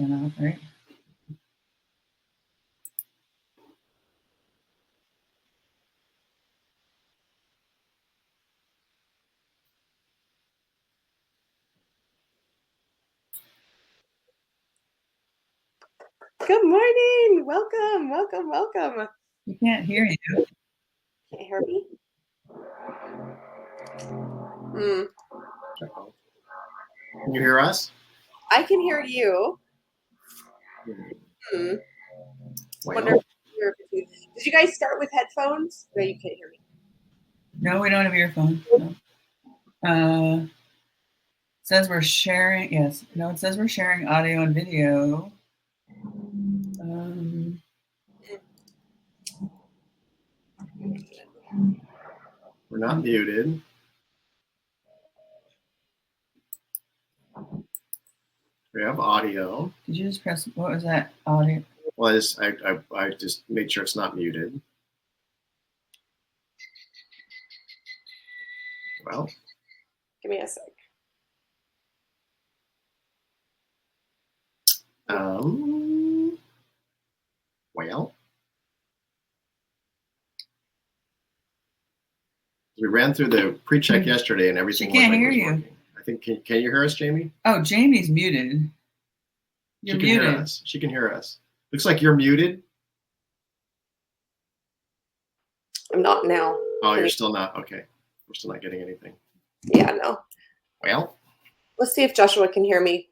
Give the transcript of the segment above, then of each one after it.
turn off, right? Good morning. Welcome, welcome, welcome. We can't hear you. Can't hear me? Hmm. Can you hear us? I can hear you. Hmm. Wonder if did you guys start with headphones? No, you can't hear me. No, we don't have earphones. No. Says we're sharing. Yes. No, it says we're sharing audio and video. We're not muted. We have audio. Did you just press? What was that audio? Well, I just made sure it's not muted. Well, give me a sec. Well, we ran through the pre-check yesterday and everything. She can't hear you. Working. I think can you hear us, Jamie? Oh, Jamie's muted. You're she can muted. Hear us. She can hear us. Looks like you're muted. I'm not now. Oh, you're still not. Okay, we're still not getting anything. Yeah, no. Well, let's see if Joshua can hear me.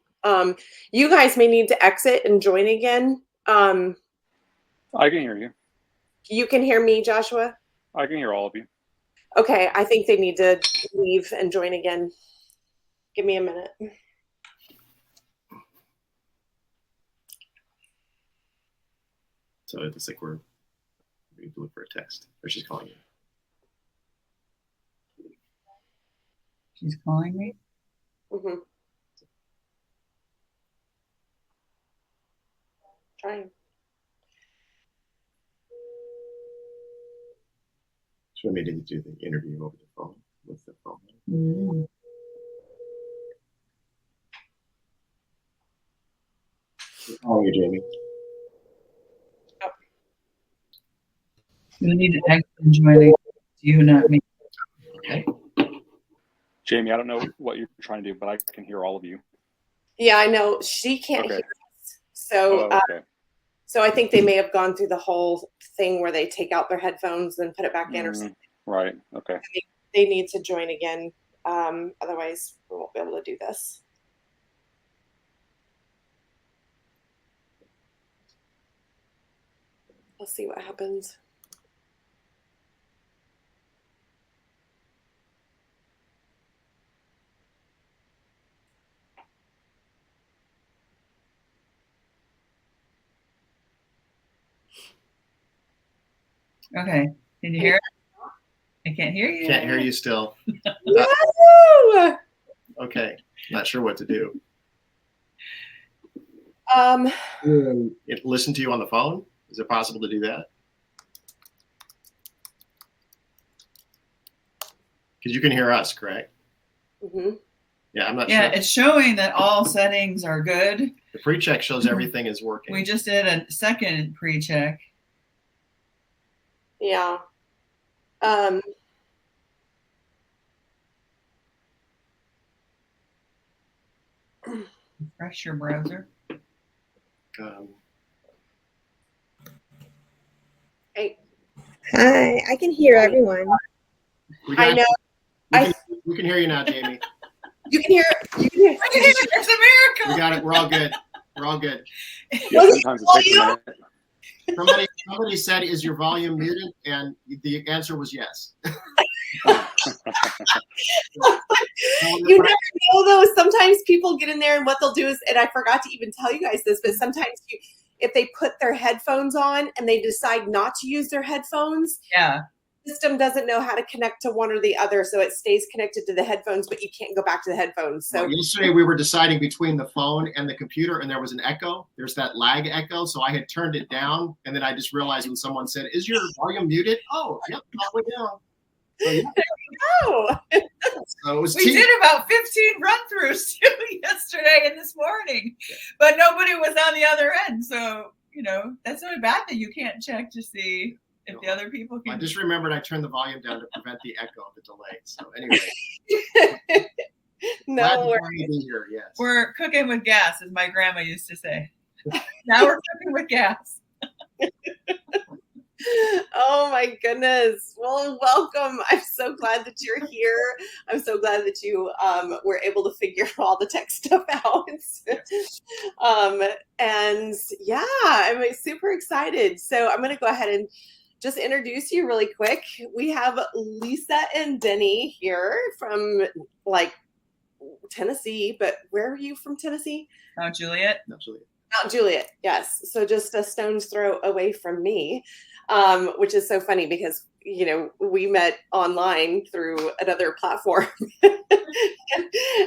You guys may need to exit and join again. I can hear you. You can hear me, Joshua? I can hear all of you. Okay, I think they need to leave and join again. Give me a minute. So it's like we need to look for a text. Or she's calling you. She's calling me? Mm-hmm. Trying. She wanted me to do the interview over the phone with the phone. Mm-hmm. How are you, Jamie? Oh. You need to exit and join again. You, not me. Okay. Jamie, I don't know what you're trying to do, but I can hear all of you. Yeah, I know. She can't hear us. So, okay. So I think they may have gone through the whole thing where they take out their headphones and put it back in or something. Right. Okay. They need to join again. Otherwise, we won't be able to do this. Let's see what happens. Okay. Can you hear it? I can't hear you. Can't hear you still. No! Okay. Not sure what to do. Listen to you on the phone? Is it possible to do that? Because you can hear us, correct? Mm-hmm. Yeah, I'm not sure. Yeah, it's showing that all settings are good. The pre-check shows everything is working. We just did a second pre-check. Yeah. Refresh your browser. Hey. Hi, I can hear everyone. I know. We can hear you now, Jamie. You can hear. You can hear. I can hear it. It's a miracle. We got it. We're all good. We're all good. Yeah, sometimes it takes a minute. Somebody said, "Is your volume muted?" And the answer was yes. You never know, though. Sometimes people get in there, and what they'll do is, and I forgot to even tell you guys this, but sometimes if they put their headphones on and they decide not to use their headphones, yeah, the system doesn't know how to connect to one or the other, so it stays connected to the headphones, but you can't go back to the headphones. So yesterday we were deciding between the phone and the computer, and there was an echo. There's that lag echo, so I had turned it down, and then I just realized when someone said, "Is your volume muted?" Oh, yep, all the way down. So, yeah. Oh, So it was We did about 15 run-throughs yesterday and this morning, but nobody was on the other end. So, that's not a bad thing. You can't check to see if the other people can. I just remembered I turned the volume down to prevent the echo of the delay. So anyway. no Glad worries. to be here, yes. We're cooking with gas, as my grandma used to say. Now we're cooking with gas. Oh my goodness. Well, welcome. I'm so glad that you're here. I'm so glad that you were able to figure all the tech stuff out. And yeah, I'm super excited. So I'm going to go ahead and just introduce you really quick. We have Lisa and Denny here from Tennessee, but where are you from, Tennessee? Mount Juliet. Mount Juliet. Mount Juliet, yes. So just a stone's throw away from me, which is so funny because, we met online through another platform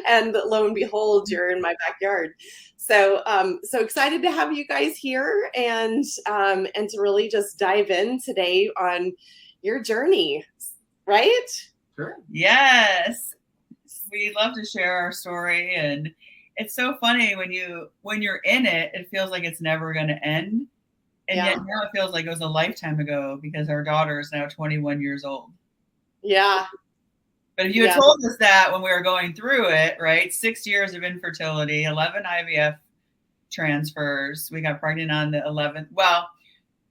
and lo and behold, you're in my backyard. So, so excited to have you guys here and to really just dive in today on your journey, right? Sure. Yes. We love to share our story, and it's so funny when you're in it, it feels like it's never going to end. And yet now it feels like it was a lifetime ago because our daughter is now 21 years old. Yeah. But if you had told us that when we were going through it, right? 6 years of infertility, 11 IVF transfers. We got pregnant on the 11th. Well,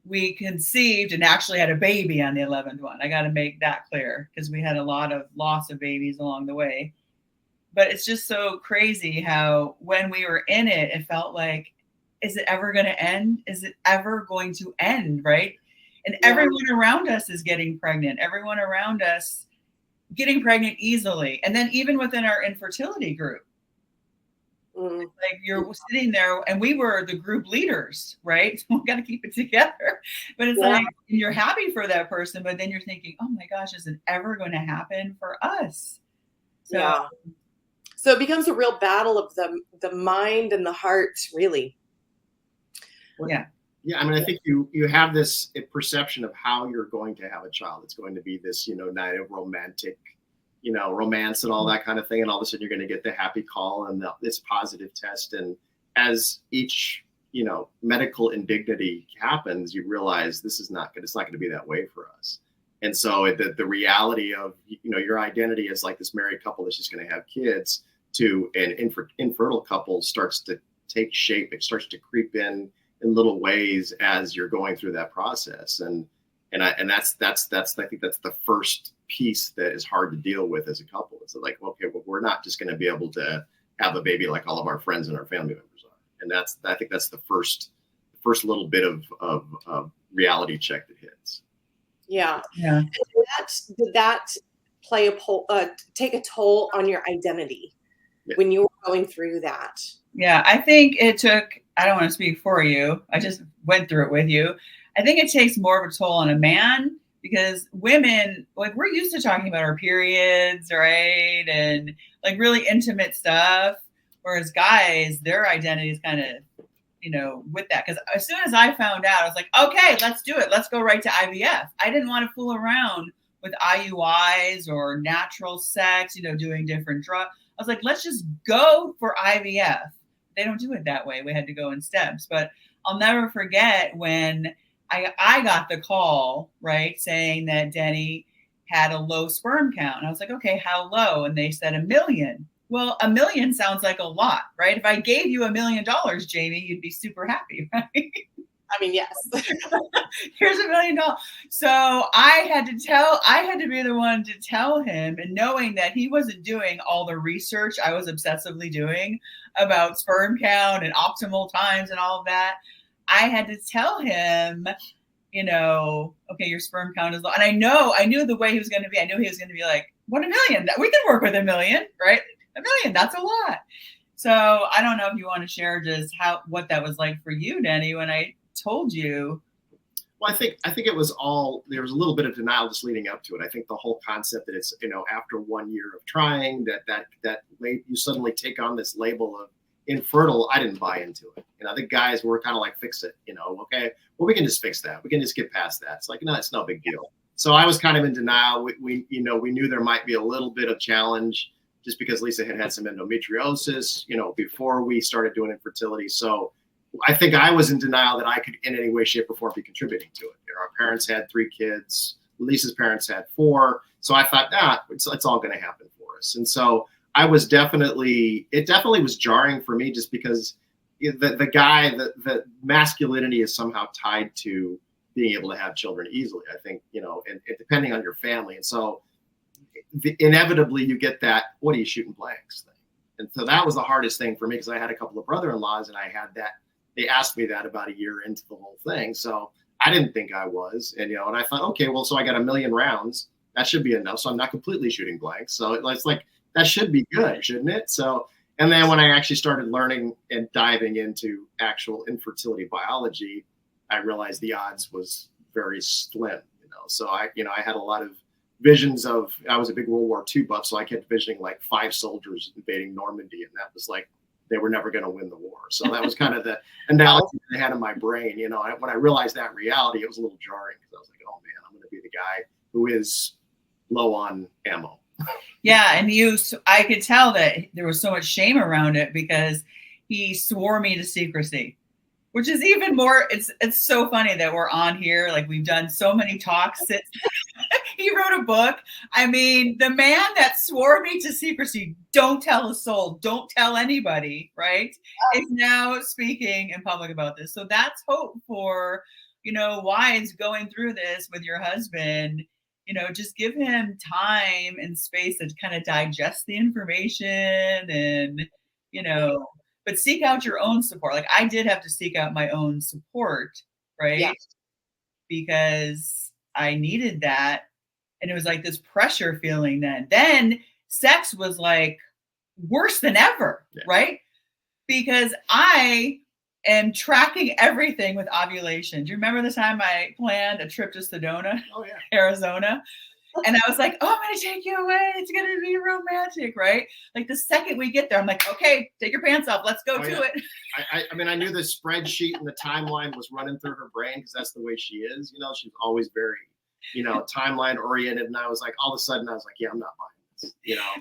we conceived and actually had a baby on the 11th one. I got to make that clear because we had a lot of loss of babies along the way. But it's just so crazy how when we were in it, it felt like, is it ever going to end? Is it ever going to end? Right. And everyone around us is getting pregnant. Everyone around us getting pregnant easily. And then even within our infertility group, like you're sitting there and we were the group leaders, right? We got to keep it together. But it's like, you're happy for that person, but then you're thinking, oh my gosh, is it ever going to happen for us? So, so it becomes a real battle of the mind and the heart, really. Yeah. I mean, I think you have this perception of how you're going to have a child. It's going to be this, night of romantic, romance and all that kind of thing. And all of a sudden you're going to get the happy call and this positive test. And as each, medical indignity happens, you realize it's not going to be that way for us. And so the reality of, your identity as like this married couple that's just going to have kids to an infertile couple starts to take shape. It starts to creep in little ways as you're going through that process. And that's I think that's the first piece that is hard to deal with as a couple. It's like, okay, well, we're not just going to be able to have a baby like all of our friends and our family members are. And I think that's the first little bit of reality check that hits. Yeah. Yeah. And did that play take a toll on your identity when you were going through that? Yeah, I think it took, I don't want to speak for you. I just went through it with you. I think it takes more of a toll on a man because women, like we're used to talking about our periods, right? And like really intimate stuff. Whereas guys, their identity is kind of, with that. Because as soon as I found out, I was like, okay, let's do it. Let's go right to IVF. I didn't want to fool around with IUIs or natural sex, doing different drugs. I was like, let's just go for IVF. They don't do it that way. We had to go in steps. But I'll never forget when I got the call, right, saying that Denny had a low sperm count. And I was like, okay, how low? And they said 1 million. Well, 1 million sounds like a lot, right? If I gave you $1 million, Jamie, you'd be super happy, right? I mean, yes. Here's $1 million. So I had to be the one to tell him, and knowing that he wasn't doing all the research I was obsessively doing about sperm count and optimal times and all of that, I had to tell him, okay, your sperm count is low. And I knew the way he was going to be. I knew he was going to be like, what, 1 million? We can work with 1 million, right? 1 million, that's a lot. So I don't know if you want to share just what that was like for you, Denny, when I told you. Well, I think it was there was a little bit of denial just leading up to it. I think the whole concept that it's, after 1 year of trying that you suddenly take on this label of infertile, I didn't buy into it. The guys were kind of like, fix it, okay, well, we can just fix that. We can just get past that. It's like, no, it's no big deal. So I was kind of in denial. We knew there might be a little bit of challenge just because Lisa had some endometriosis, before we started doing infertility. So I think I was in denial that I could in any way, shape, or form be contributing to it. Our parents had 3 kids. Lisa's parents had 4. So I thought, it's all going to happen for us. And so it definitely was jarring for me just because the masculinity is somehow tied to being able to have children easily, I think, and depending on your family. And so inevitably you get that, what are you shooting blanks thing? And so that was the hardest thing for me because I had a couple of brother-in-laws and I had that, they asked me that about a year into the whole thing. So I didn't think I was, and I thought, okay, well, so I got 1 million rounds. That should be enough. So I'm not completely shooting blanks. So it's like, that should be good, shouldn't it? So, and then when I actually started learning and diving into actual infertility biology, I realized the odds was very slim, So I had a lot of visions of, I was a big World War II buff, so I kept visioning like 5 soldiers invading Normandy, and that was like, they were never going to win the war. So that was kind of the analogy I had in my brain. When I realized that reality, it was a little jarring because I was like, oh man, I'm going to be the guy who is low on ammo. Yeah, and I could tell that there was so much shame around it because he swore me to secrecy, which is even more, it's so funny that we're on here. Like, we've done so many talks since he wrote a book. I mean, the man that swore me to secrecy, don't tell a soul, don't tell anybody, right, is now speaking in public about this. So that's hope for, wives going through this with your husband. Just give him time and space to kind of digest the information and, but seek out your own support. Like, I did have to seek out my own support, right? Yeah. Because I needed that. And it was like this pressure feeling then sex was like worse than ever, right? Because I am tracking everything with ovulation. Do you remember the time I planned a trip to Sedona, Arizona? And I was like, oh, I'm going to take you away. It's going to be romantic, right? Like, the second we get there, I'm like, okay, take your pants off. Let's go to it. I mean, I knew the spreadsheet and the timeline was running through her brain because that's the way she is. She's always very, timeline oriented. And I was like, all of a sudden, I was like, yeah, I'm not buying this.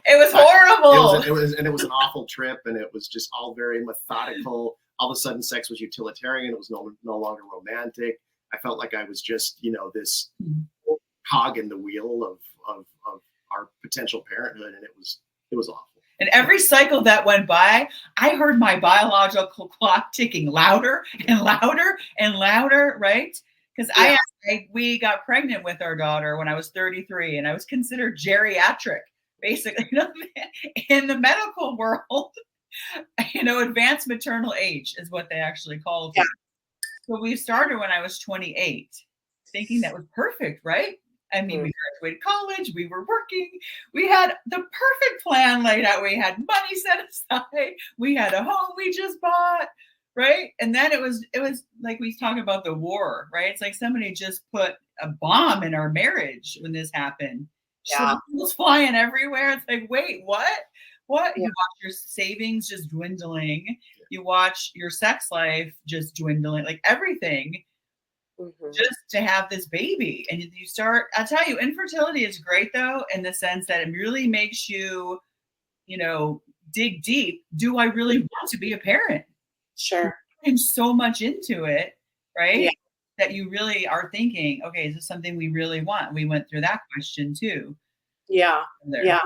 It was horrible. It was an awful trip, and it was just all very methodical. All of a sudden, sex was utilitarian. It was no longer romantic. I felt like I was just, this cog in the wheel of our potential parenthood, and it was awful. And every cycle that went by, I heard my biological clock ticking louder and louder and louder, right? Because we got pregnant with our daughter when I was 33, and I was considered geriatric, basically, in the medical world. Advanced maternal age is what they actually call it. Yeah. So we started when I was 28, thinking that was perfect, right? I mean, we graduated college, we were working, we had the perfect plan laid out. We had money set aside, we had a home we just bought, right? And then it was like we talk about the war, right? It's like somebody just put a bomb in our marriage when this happened. Yeah. So it was flying everywhere. It's like, wait, what? Yeah. You watch your savings just dwindling. You watch your sex life just dwindling, like everything, just to have this baby. And you start, I'll tell you, infertility is great though, in the sense that it really makes you, dig deep. Do I really want to be a parent? Sure. I'm so much into it, right? Yeah. That you really are thinking, okay, is this something we really want? We went through that question too. Yeah. Yeah.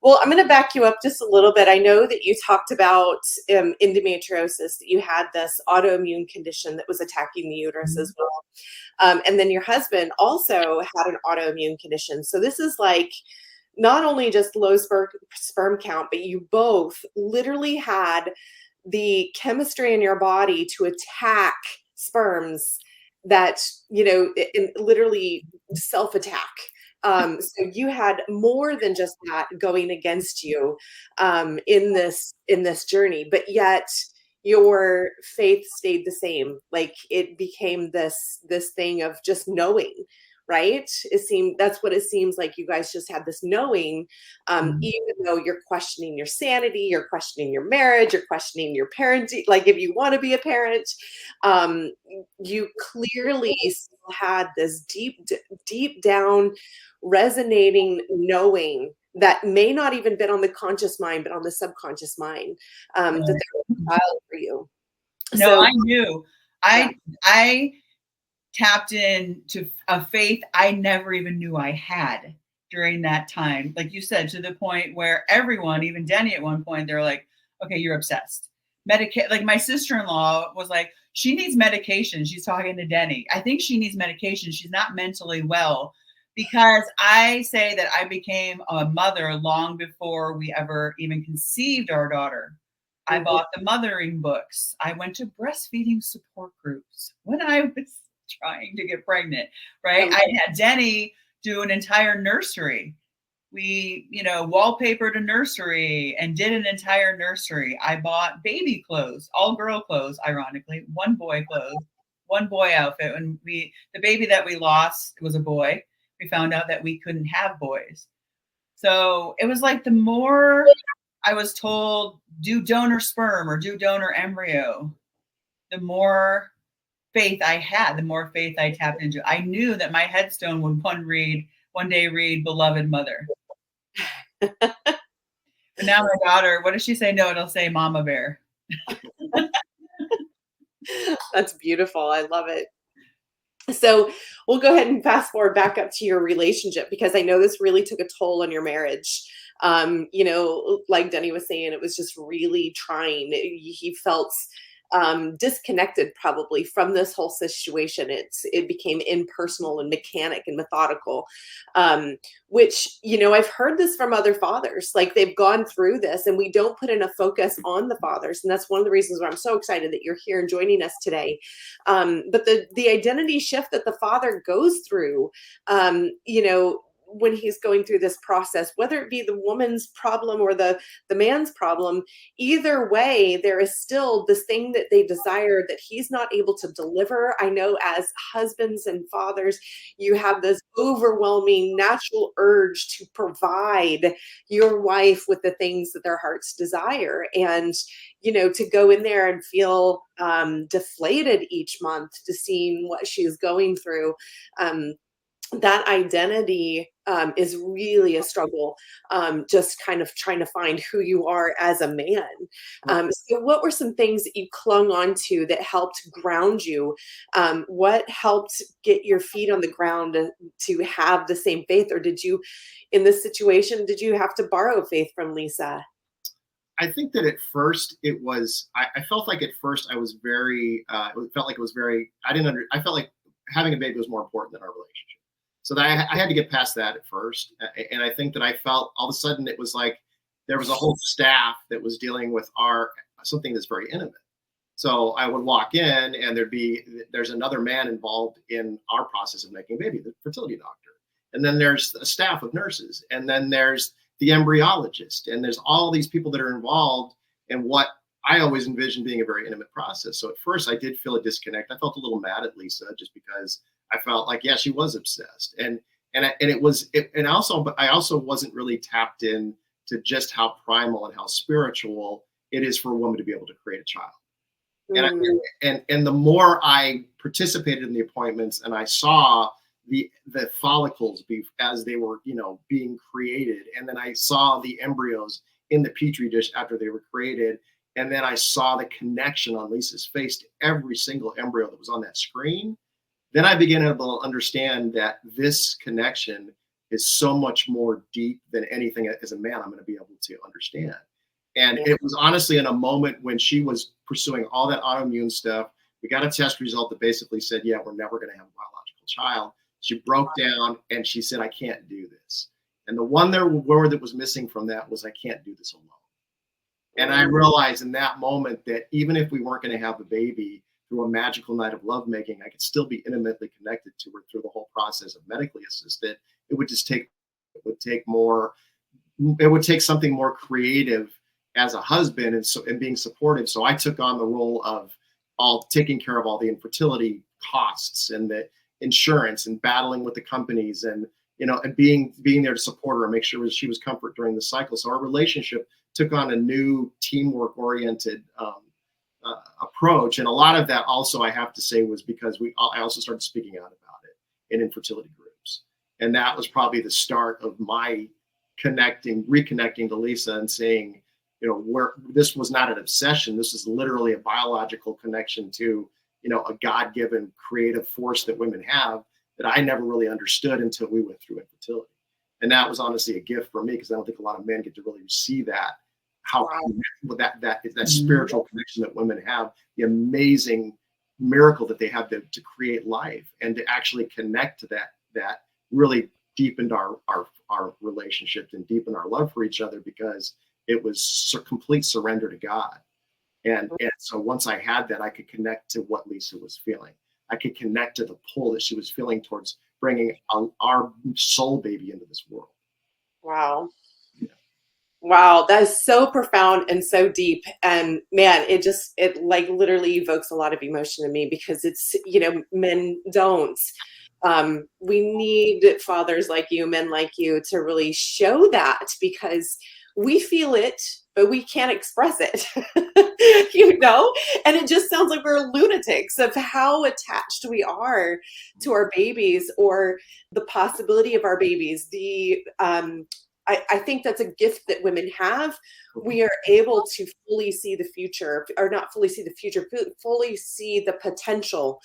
Well, I'm going to back you up just a little bit. I know that you talked about endometriosis, that you had this autoimmune condition that was attacking the uterus as well. And then your husband also had an autoimmune condition. So this is like not only just low sperm count, but you both literally had the chemistry in your body to attack sperms that, literally self-attack. So you had more than just that going against you in this journey, but yet your faith stayed the same. Like, it became this thing of just knowing, right? That's what it seems like. You guys just had this knowing, even though you're questioning your sanity, you're questioning your marriage, you're questioning your parenting, like if you want to be a parent, you clearly still had this deep down resonating knowing that may not even been on the conscious mind, but on the subconscious mind, that there was a child for you. No, So I knew. I tapped into a faith I never even knew I had during that time. Like you said, to the point where everyone, even Denny at one point, they're like, okay, you're obsessed. Like my sister-in-law was like, she needs medication. She's talking to Denny. I think she needs medication. She's not mentally well. Because I say that I became a mother long before we ever even conceived our daughter. I bought the mothering books. I went to breastfeeding support groups when I was trying to get pregnant, right? I had Denny do an entire nursery. We, wallpapered a nursery and did an entire nursery. I bought baby clothes, all girl clothes, ironically, one boy clothes, one boy outfit. When the baby that we lost was a boy, we found out that we couldn't have boys. So it was like the more I was told, do donor sperm or do donor embryo, the more faith I had, the more faith I tapped into. I knew that my headstone would one day read beloved mother. But now my daughter, what does she say? No, it'll say mama bear. That's beautiful. I love it. So we'll go ahead and fast forward back up to your relationship, because I know this really took a toll on your marriage. Like Denny was saying, it was just really trying. He felt disconnected probably from this whole situation. It became impersonal and mechanic and methodical, which, I've heard this from other fathers, like they've gone through this and we don't put enough focus on the fathers. And that's one of the reasons why I'm so excited that you're here and joining us today. But the identity shift that the father goes through, when he's going through this process, whether it be the woman's problem or the man's problem, either way, there is still this thing that they desire that he's not able to deliver. I know as husbands and fathers, you have this overwhelming natural urge to provide your wife with the things that their hearts desire. And, to go in there and feel deflated each month to seeing what she's going through. That identity is really a struggle, just kind of trying to find who you are as a man. So what were some things that you clung on to that helped ground you? What helped get your feet on the ground to have the same faith? Or in this situation, did you have to borrow faith from Lisa? I think that at first it was, I felt like at first I was very, it felt like it was very, I felt like having a baby was more important than our relationship. So that I had to get past that at first. And I think that I felt all of a sudden it was like there was a whole staff that was dealing with something that's very intimate. So I would walk in and there's another man involved in our process of making a baby, the fertility doctor. And then there's a staff of nurses. And then there's the embryologist. And there's all these people that are involved in what I always envisioned being a very intimate process. So at first I did feel a disconnect. I felt a little mad at Lisa just because I felt like, yeah, she was obsessed. And I also wasn't really tapped in to just how primal and how spiritual it is for a woman to be able to create a child. And the more I participated in the appointments and I saw the follicles as they were, being created, and then I saw the embryos in the petri dish after they were created, and then I saw the connection on Lisa's face to every single embryo that was on that screen, then I began to understand that this connection is so much more deep than anything as a man I'm going to be able to understand. And it was honestly in a moment when she was pursuing all that autoimmune stuff. We got a test result that basically said, yeah, we're never going to have a biological child. She broke down and she said, I can't do this. And the one word that was missing from that was, I can't do this alone. And I realized in that moment that even if we weren't going to have a baby through a magical night of lovemaking, I could still be intimately connected to her through the whole process of medically assisted. It would take something more creative as a husband and being supportive. So I took on the role of taking care of all the infertility costs and insurance and battling with the companies and, and being there to support her and make sure she was comfort during the cycle. So our relationship took on a new teamwork oriented approach. And a lot of that also, I have to say, was because I also started speaking out about it in infertility groups. And that was probably the start of my reconnecting to Lisa and saying, where this was not an obsession. This is literally a biological connection to, a God-given creative force that women have that I never really understood until we went through infertility. And that was honestly a gift for me, because I don't think a lot of men get to really see that, how that spiritual connection that women have, the amazing miracle that they have to create life and to actually connect to that really deepened our relationship and deepened our love for each other, because it was complete surrender to God. And so once I had that, I could connect to what Lisa was feeling. I could connect to the pull that she was feeling towards bringing our soul baby into this world. Wow. Yeah. Wow. That is so profound and so deep. And man, it like literally evokes a lot of emotion in me, because it's, men don't. We need fathers like you, men like you, to really show that, because we feel it, but we can't express it, and it just sounds like we're lunatics of how attached we are to our babies, or the possibility of our babies. I think that's a gift that women have. We are able to fully see the future, or not fully see the future, fully see the potential.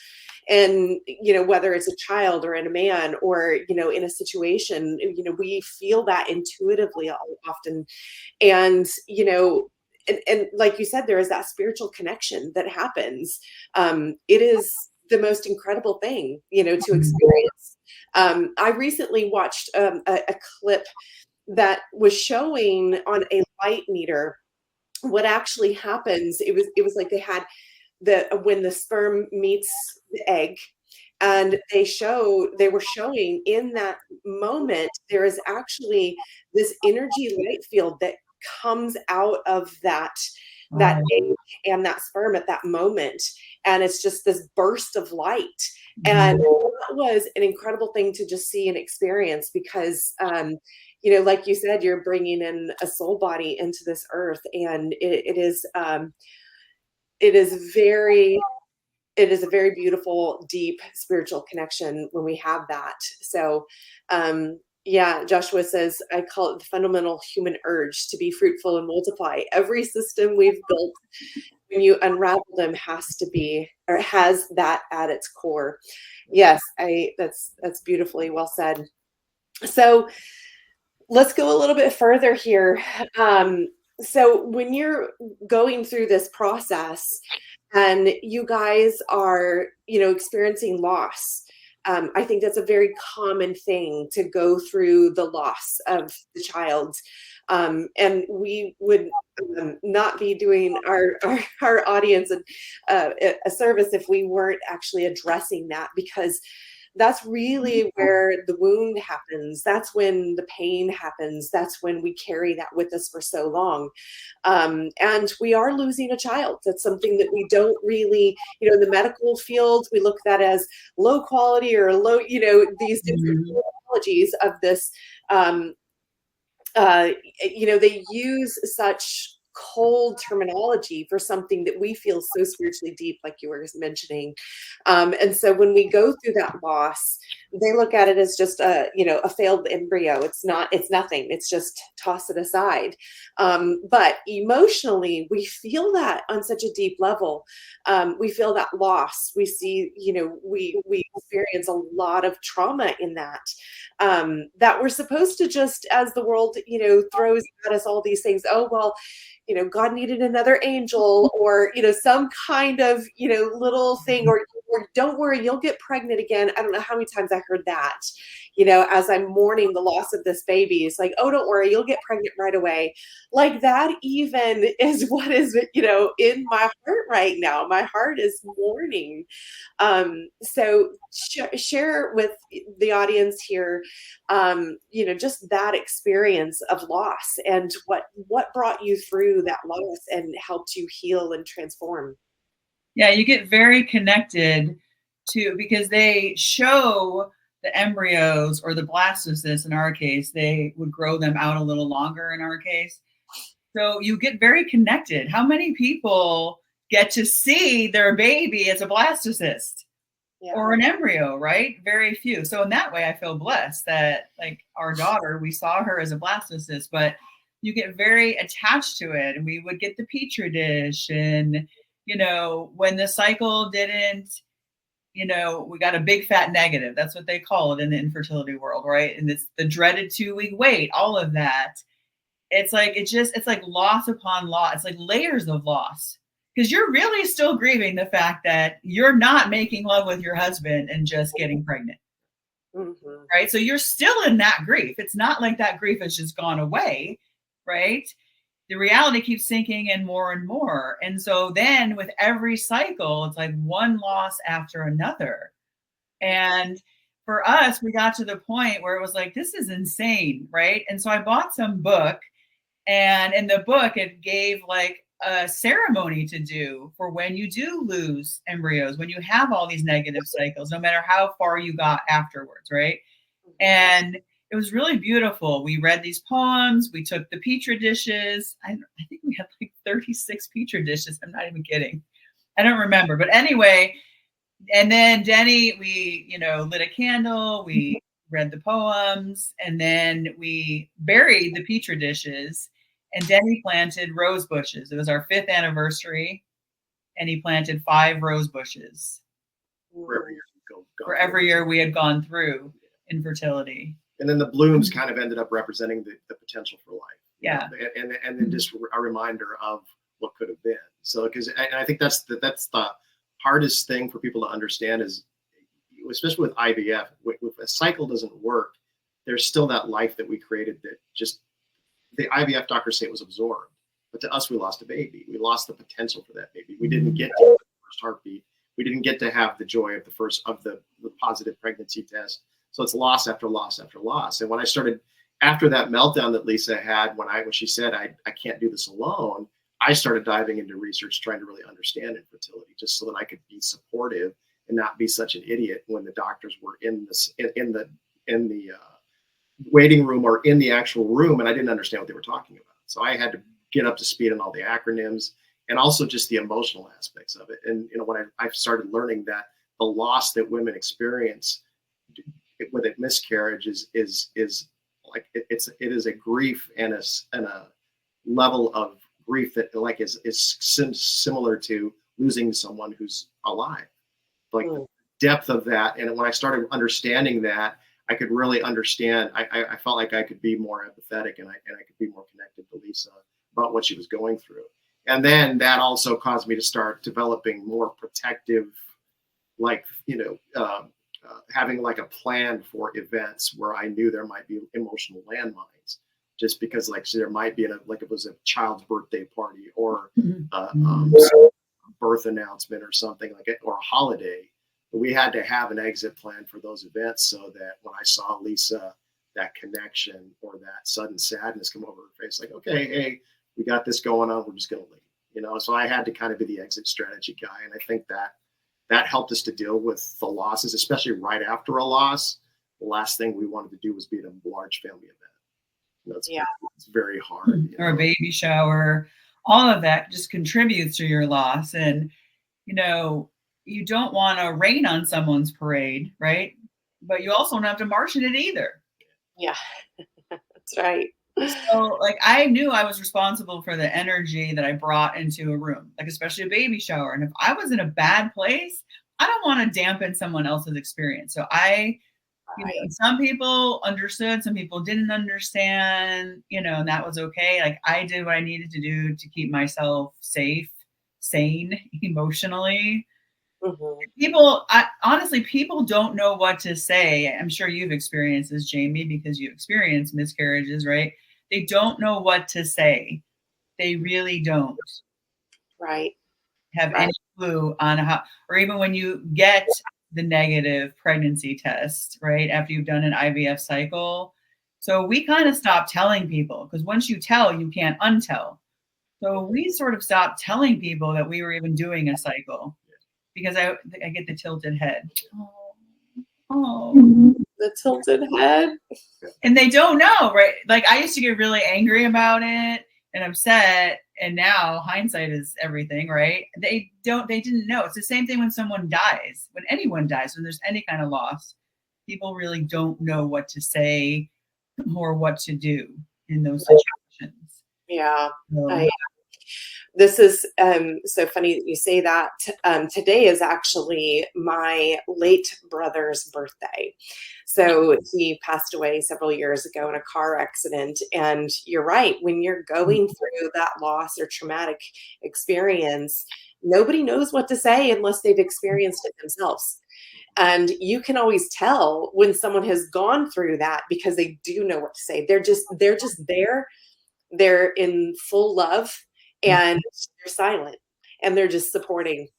And, whether it's a child or in a man or, in a situation, we feel that intuitively often. And, and like you said, there is that spiritual connection that happens. It is the most incredible thing, to experience. I recently watched a clip that was showing on a light meter what actually happens. It was like they had when the sperm meets the egg, and they were showing in that moment, there is actually this energy light field that comes out of that egg and that sperm at that moment. And it's just this burst of light. And that was an incredible thing to just see and experience, because, like you said, you're bringing in a soul body into this earth, and it is a very beautiful, deep spiritual connection when we have that. So, Joshua says, I call it the fundamental human urge to be fruitful and multiply. Every system we've built, when you unravel them, has that at its core. Yes, that's beautifully well said. So let's go a little bit further here. So when you're going through this process and you guys are, experiencing loss, I think that's a very common thing to go through the loss of the child. And we would not be doing our audience a service if we weren't actually addressing that, because that's really where the wound happens. That's when the pain happens. That's when we carry that with us for so long. And we are losing a child. That's something that we don't really, in the medical field, we look at that as low quality or low, these different technologies of this. They use such cold terminology for something that we feel so spiritually deep, like you were mentioning. And so when we go through that loss, they look at it as just a failed embryo. It's nothing. It's just toss it aside. But emotionally, we feel that on such a deep level. We feel that loss. We see, we experience a lot of trauma in that, that we're supposed to just, as the world, throws at us all these things. Oh, well, God needed another angel, or, some kind of, little thing, or don't worry, you'll get pregnant again. I don't know how many times I heard that, as I'm mourning the loss of this baby. It's like, oh, don't worry, you'll get pregnant right away. Like that even is what is, in my heart right now. My heart is mourning. So share with the audience here, just that experience of loss and what brought you through that loss and helped you heal and transform. Yeah, you get very connected because they show the embryos or the blastocysts in our case, they would grow them out a little longer in our case. So you get very connected. How many people get to see their baby as a blastocyst or an embryo, right? Very few. So in that way, I feel blessed that like our daughter, we saw her as a blastocyst, but you get very attached to it. And we would get the Petri dish, and, you know, when the cycle didn't, you know, we got a big fat negative. That's what they call it in the infertility world, right? And it's the dreaded 2-week wait, all of that. It's like, it's like loss upon loss. It's like layers of loss, because you're really still grieving the fact that you're not making love with your husband and just getting pregnant. Mm-hmm. Right? So you're still in that grief. It's not like that grief has just gone away, right? The reality keeps sinking in more and more. And so then with every cycle, it's like one loss after another. And for us, we got to the point where it was like, this is insane, right? And so I bought some book, and in the book, it gave like a ceremony to do for when you do lose embryos, when you have all these negative cycles, no matter how far you got afterwards, right? And it was really beautiful. We read these poems. We took the Petri dishes. I think we had like 36 Petri dishes. I'm not even kidding. I don't remember. But anyway, and then Denny, we, you know, lit a candle. We read the poems. And then we buried the Petri dishes. And Denny planted rose bushes. It was our 5th anniversary. And he planted 5 rose bushes. For every year we had gone through infertility. And then the blooms kind of ended up representing the potential for life. Yeah. And then just a reminder of what could have been. So, because I think that's the hardest thing for people to understand is, especially with IVF, if a cycle doesn't work, there's still that life that we created that just, the IVF doctors say it was absorbed. But to us, we lost a baby. We lost the potential for that baby. We didn't get to the first heartbeat. We didn't get to have the joy of the positive pregnancy test. So it's loss after loss after loss. And when I started, after that meltdown that Lisa had, when she said, I can't do this alone, I started diving into research, trying to really understand infertility, just so that I could be supportive and not be such an idiot when the doctors were in the waiting room or in the actual room, and I didn't understand what they were talking about. So I had to get up to speed on all the acronyms and also just the emotional aspects of it. And, you know, when I started learning that the loss that women experience with a miscarriage is like, it is a grief and a level of grief that like is similar to losing someone who's alive. Like the depth of that. And when I started understanding that, I could really understand. I felt like I could be more empathetic and I could be more connected to Lisa about what she was going through. And then that also caused me to start developing more protective, like, you know, having like a plan for events where I knew there might be emotional landmines, just because like, so there might be like it was a child's birthday party or birth announcement or something like it, or a holiday. But we had to have an exit plan for those events so that when I saw Lisa, that connection or that sudden sadness come over her face, like, okay, hey, we got this going on, we're just going to leave, you know? So I had to kind of be the exit strategy guy. And I think that helped us to deal with the losses, especially right after a loss. The last thing we wanted to do was be at a large family event. You know, it's very hard. Or a baby shower, all of that just contributes to your loss. And, you know, you don't want to rain on someone's parade, right? But you also don't have to march in it either. Yeah, that's right. So like, I knew I was responsible for the energy that I brought into a room, like especially a baby shower. And if I was in a bad place, I don't want to dampen someone else's experience. So you know, some people understood, some people didn't understand, you know, and that was okay. Like I did what I needed to do to keep myself safe, sane, emotionally. People, honestly, people don't know what to say. I'm sure you've experienced this, Jamie, because you experienced miscarriages, right? They don't know what to say. They really don't. Right. Have any clue on how, or even when you get the negative pregnancy test, right? After you've done an IVF cycle. So we kind of stopped telling people, because once you tell, you can't untell. So we sort of stopped telling people that we were even doing a cycle. because I get the tilted head. Oh, the tilted head. And they don't know, right? Like I used to get really angry about it and upset, and now hindsight is everything, right? They didn't know. It's the same thing when someone dies, when anyone dies, when there's any kind of loss. People really don't know what to say or what to do in those situations. Yeah. So, this is so funny that you say that. Today is actually my late brother's birthday. So he passed away several years ago in a car accident. And you're right, when you're going through that loss or traumatic experience, nobody knows what to say unless they've experienced it themselves. And you can always tell when someone has gone through that because they do know what to say. They're just there. They're in full love and they're silent and they're just supporting.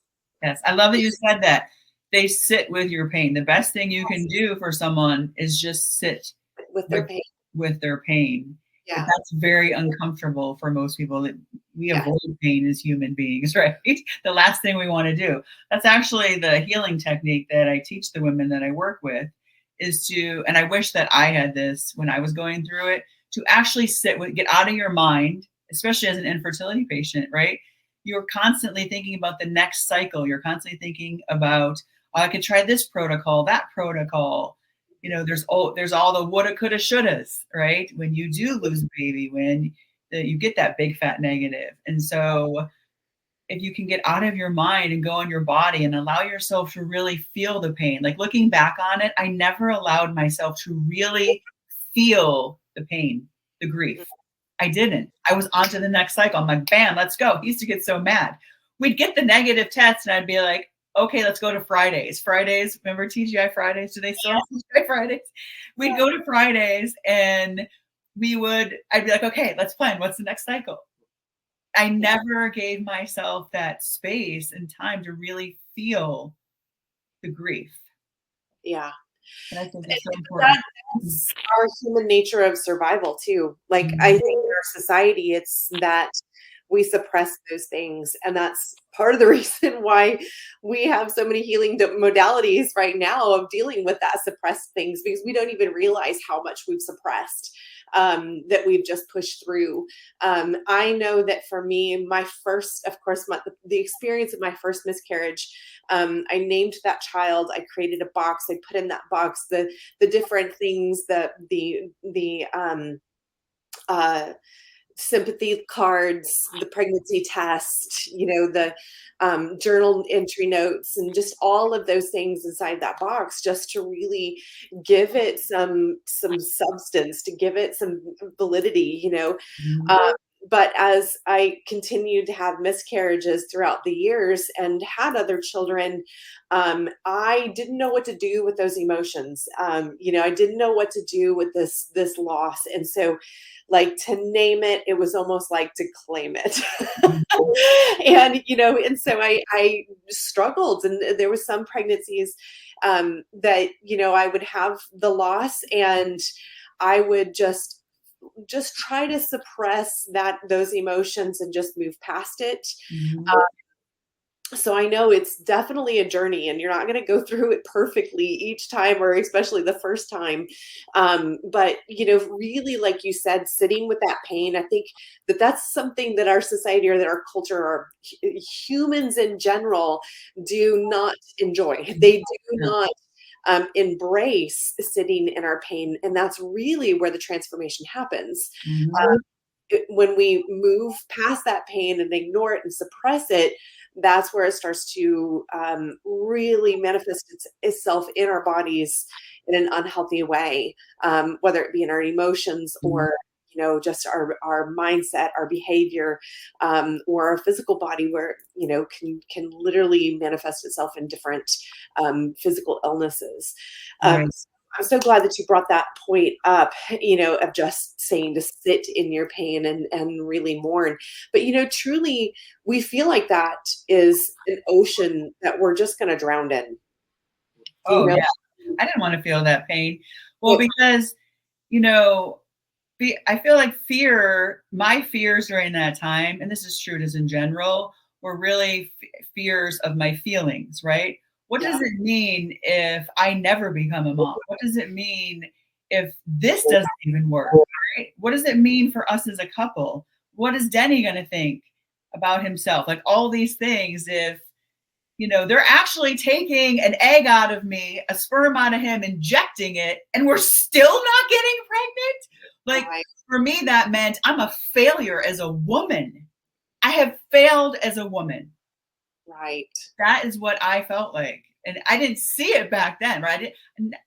Yes. I love that you said that. They sit with your pain. The best thing you can do for someone is just sit with their pain. With their pain. Yeah. But that's very uncomfortable for most people. That we avoid pain as human beings, right? The last thing we want to do. That's actually the healing technique that I teach the women that I work with is to, and I wish that I had this when I was going through it, to actually sit with, get out of your mind, especially as an infertility patient, right? You're constantly thinking about the next cycle. You're constantly thinking about, oh, I could try this protocol, that protocol. You know, there's all the woulda, coulda, shouldas, right? When you do lose a baby, when you get that big fat negative. And so if you can get out of your mind and go in your body and allow yourself to really feel the pain, like looking back on it, I never allowed myself to really feel the pain, the grief. I didn't. I was on to the next cycle. I'm like, bam, let's go. He used to get so mad. We'd get the negative tests and I'd be like, okay, let's go to Fridays. Fridays, remember TGI Fridays? Do they still have TGI Fridays? We'd go to Fridays and I'd be like, okay, let's plan. What's the next cycle? I never gave myself that space and time to really feel the grief. Yeah. And I think it's so important. That's our human nature of survival too. Like I think in our society, it's that we suppress those things. And that's part of the reason why we have so many healing modalities right now of dealing with that suppressed things, because we don't even realize how much we've suppressed, that we've just pushed through. I know that for me, my first, of course, the experience of my first miscarriage, I named that child. I created a box. I put in that box the different things, the sympathy cards, the pregnancy test, the journal entry notes, and just all of those things inside that box, just to really give it some substance, to give it some validity, but as I continued to have miscarriages throughout the years and had other children, I didn't know what to do with those emotions. I didn't know what to do with this loss. And so, like, to name it, it was almost like to claim it. and so I struggled. And there was some pregnancies that, I would have the loss and I would just try to suppress those emotions and just move past it. So I know it's definitely a journey, and you're not going to go through it perfectly each time, or especially the first time. But, really, like you said, sitting with that pain, I think that's something that our society or that our culture or humans in general do not enjoy. They do not embrace sitting in our pain. And that's really where the transformation happens. When we move past that pain and ignore it and suppress it, that's where it starts to really manifest itself in our bodies in an unhealthy way, whether it be in our emotions or just our mindset, our behavior, or our physical body, where can literally manifest itself in different physical illnesses. Right. I'm so glad that you brought that point up, of just saying to sit in your pain and really mourn. But, truly, we feel like that is an ocean that we're just going to drown in. Oh, yeah. I didn't want to feel that pain. Well, because, I feel like my fears during that time, and this is true just in general, were really fears of my feelings, right? What does it mean if I never become a mom? What does it mean if this doesn't even work, right? What does it mean for us as a couple? What is Denny going to think about himself? Like all these things, if, you know, they're actually taking an egg out of me, a sperm out of him, injecting it, and we're still not getting pregnant. Like for me, that meant I'm a failure as a woman. I have failed as a woman. Right. That is what I felt like. And I didn't see it back then, right?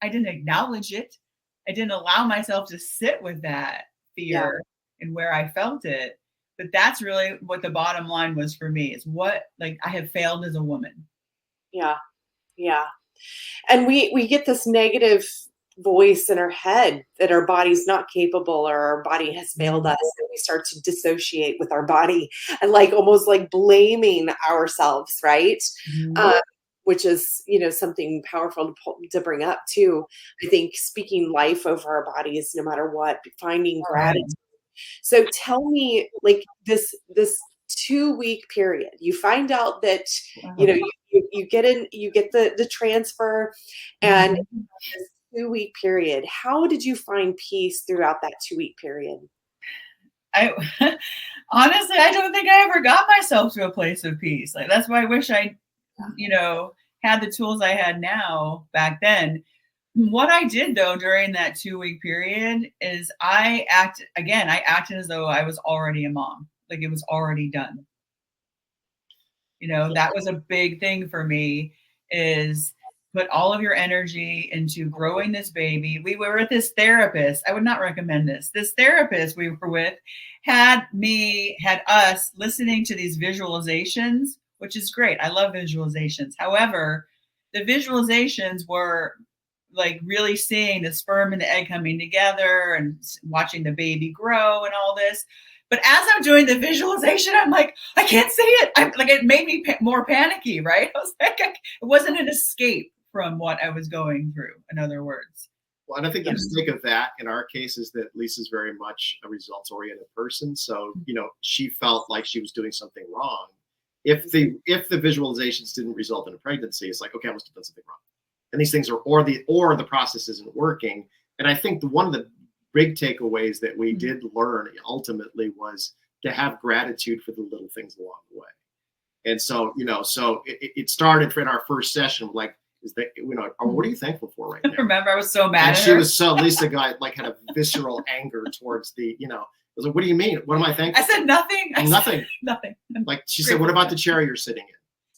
I didn't acknowledge it. I didn't allow myself to sit with that fear and where I felt it. But that's really what the bottom line was for me, is what, like, I have failed as a woman. Yeah. Yeah. And we get this negative voice in our head that our body's not capable, or our body has failed us, and we start to dissociate with our body and like almost like blaming ourselves, right? Which is, you know, something powerful to bring up too. I think speaking life over our bodies, no matter what, finding gratitude. So tell me, like this 2-week period, you find out that, you know, you get the transfer, and this 2-week period, how did you find peace throughout that 2-week period? I honestly, I don't think I ever got myself to a place of peace. Like, that's why I wish I, you know, had the tools I had now back then. What I did though during that 2-week period is I acted as though I was already a mom. Like it was already done. You know, that was a big thing for me, is put all of your energy into growing this baby. We were with this therapist. I would not recommend this. This therapist we were with had us listening to these visualizations, which is great. I love visualizations. However, the visualizations were like really seeing the sperm and the egg coming together and watching the baby grow and all this. But as I'm doing the visualization, I'm like, I can't see it. It made me more panicky, right? I was like, it wasn't an escape from what I was going through, in other words. Well, and I think the mistake of that in our case is that Lisa's very much a results-oriented person. So, you know, she felt like she was doing something wrong. If the visualizations didn't result in a pregnancy, it's like, okay, I must have done something wrong. And these things are, or the process isn't working. And I think one of the big takeaways that we did learn ultimately was to have gratitude for the little things along the way. And so, you know, it started in our first session, like, is that, you know, what are you thankful for right now? I remember I was so mad at her. She was so, Lisa got like, had a visceral anger towards the, you know, I was like, what do you mean? What am I thankful for? I said nothing. Nothing. Nothing. Like she said, what about the chair you're sitting in?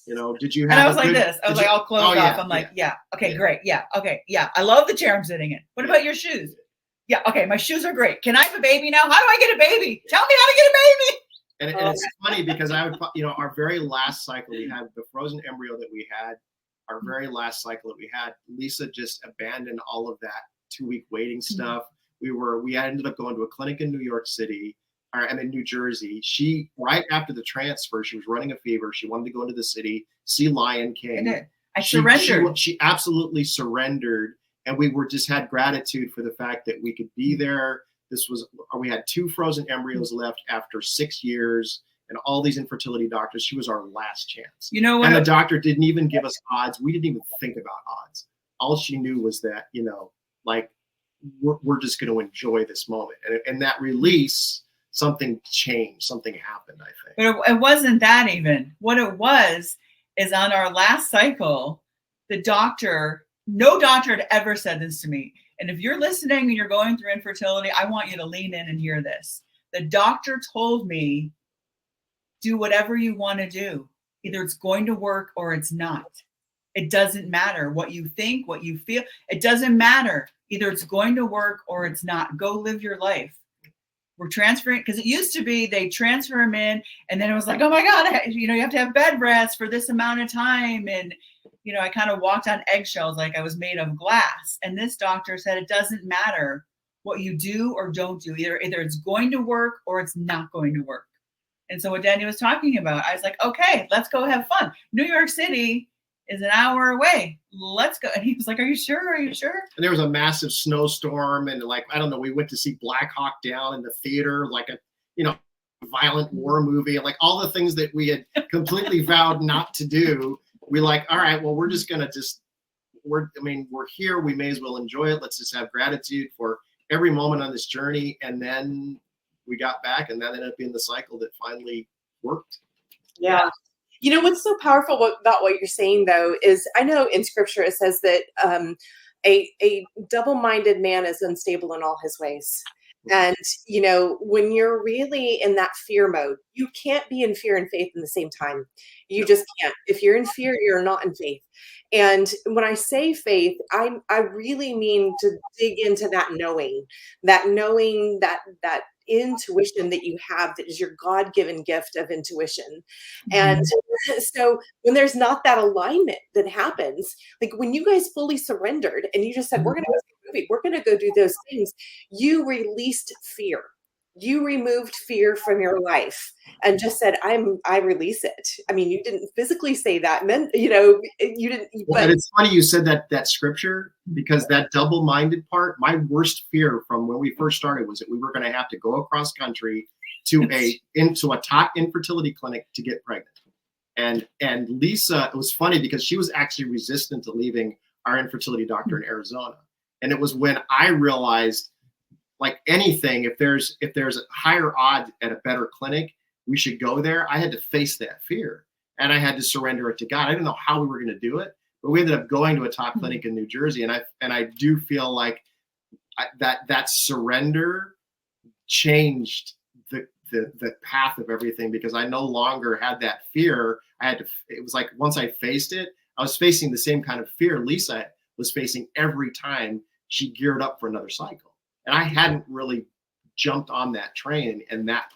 You know, did you have? And I was like this. I was like, all closed off. I'm like, okay, great. Yeah. Okay. Yeah. I love the chair I'm sitting in. What about your shoes? Yeah. Okay. My shoes are great. Can I have a baby now? How do I get a baby? Tell me how to get a baby. And it's funny because I would, you know, our very last cycle, we had the frozen embryo that we had, our very last cycle that we had, Lisa just abandoned all of that 2-week waiting stuff. We ended up going to a clinic in New York City, in New Jersey. She, right after the transfer, she was running a fever. She wanted to go into the city, see Lion King. I surrendered. She absolutely surrendered. And we had gratitude for the fact that we could be there. We had 2 frozen embryos left after 6 years and all these infertility doctors. She was our last chance. You know what? And the doctor didn't even give us odds. We didn't even think about odds. All she knew was that, you know, like, we're just going to enjoy this moment. And that release, something changed, something happened, I think. But it wasn't that even. What it was is on our last cycle, no doctor had ever said this to me. And if you're listening and you're going through infertility, I want you to lean in and hear this. The doctor told me, do whatever you want to do. Either it's going to work or it's not. It doesn't matter what you think, what you feel. It doesn't matter. Either it's going to work or it's not. Go live your life. We're transferring, because it used to be they transfer them in, and then it was like, oh my God, you know, you have to have bed rest for this amount of time. And, you know, I kind of walked on eggshells like I was made of glass. And this doctor said it doesn't matter what you do or don't do. Either it's going to work or it's not going to work. And so what Danny was talking about, I was like, okay, let's go have fun. New York City is an hour away. Let's go. And he was like, are you sure? Are you sure? And there was a massive snowstorm. And like, I don't know, we went to see Black Hawk Down in the theater, like you know, violent war movie, and like all the things that we had completely vowed not to do. We like, all right, well, we're just gonna we're here. We may as well enjoy it. Let's just have gratitude for every moment on this journey. And then we got back, and that ended up being the cycle that finally worked. Yeah. You know, what's so powerful about what you're saying, though, is I know in scripture it says that a double-minded man is unstable in all his ways. And, you know, when you're really in that fear mode, you can't be in fear and faith in the same time. You just can't. If you're in fear, you're not in faith. And when I say faith, I really mean to dig into that knowing that intuition that you have, that is your God-given gift of intuition. And so when there's not that alignment that happens, like when you guys fully surrendered and you just said, we're going to go see a movie, we're going to go do those things, you released fear. You removed fear from your life and just said, I release it. I mean, you didn't physically say that, you know, you didn't. Well, and it's funny you said that scripture, because that double-minded part, my worst fear from when we first started was that we were going to have to go across country into a top infertility clinic to get pregnant. And Lisa, it was funny because she was actually resistant to leaving our infertility doctor in Arizona. And it was when I realized, like anything, if there's a higher odds at a better clinic, we should go there. I had to face that fear, and I had to surrender it to God. I didn't know how we were going to do it, but we ended up going to a top clinic in New Jersey. And I do feel like that surrender changed the path of everything, because I no longer had that fear. It was like, once I faced it, I was facing the same kind of fear Lisa was facing every time she geared up for another cycle. And I hadn't really jumped on that train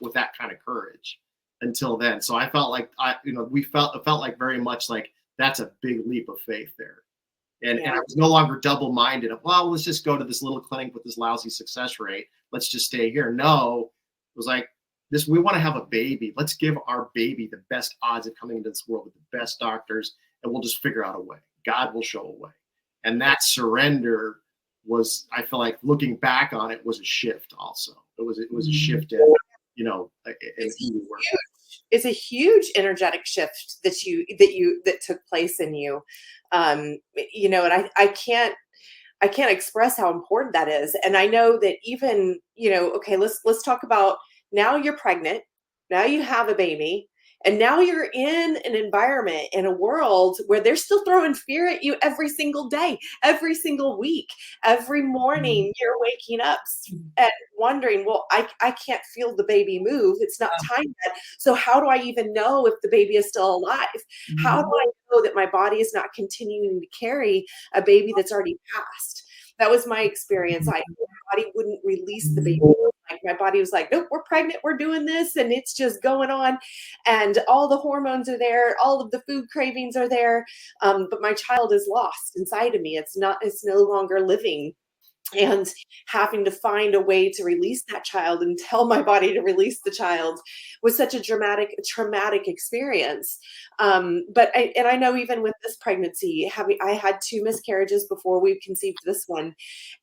with that kind of courage until then. So I felt like it felt like very much like that's a big leap of faith there. And I was no longer double-minded of, well, let's just go to this little clinic with this lousy success rate. Let's just stay here. No, it was like, we want to have a baby. Let's give our baby the best odds of coming into this world with the best doctors, and we'll just figure out a way. God will show a way. And that surrender was, I feel like looking back on it, was a shift also. It was a shift in, in who you were. It's a huge energetic shift that took place in you. And I can't express how important that is. And I know that even, okay, let's talk about, now you're pregnant, now you have a baby, and now you're in an environment, in a world where they're still throwing fear at you every single day, every single week, every morning. You're waking up and wondering, well, I can't feel the baby move. It's not time yet. So how do I even know if the baby is still alive? How do I know that my body is not continuing to carry a baby that's already passed? That was my experience. My body wouldn't release the baby. Like, my body was like, nope, we're pregnant, we're doing this, and it's just going on, and all the hormones are there, all of the food cravings are there, but my child is lost inside of me. It's no longer living. And having to find a way to release that child and tell my body to release the child was such a traumatic experience. But I know even with this pregnancy, I had 2 miscarriages before we conceived this one.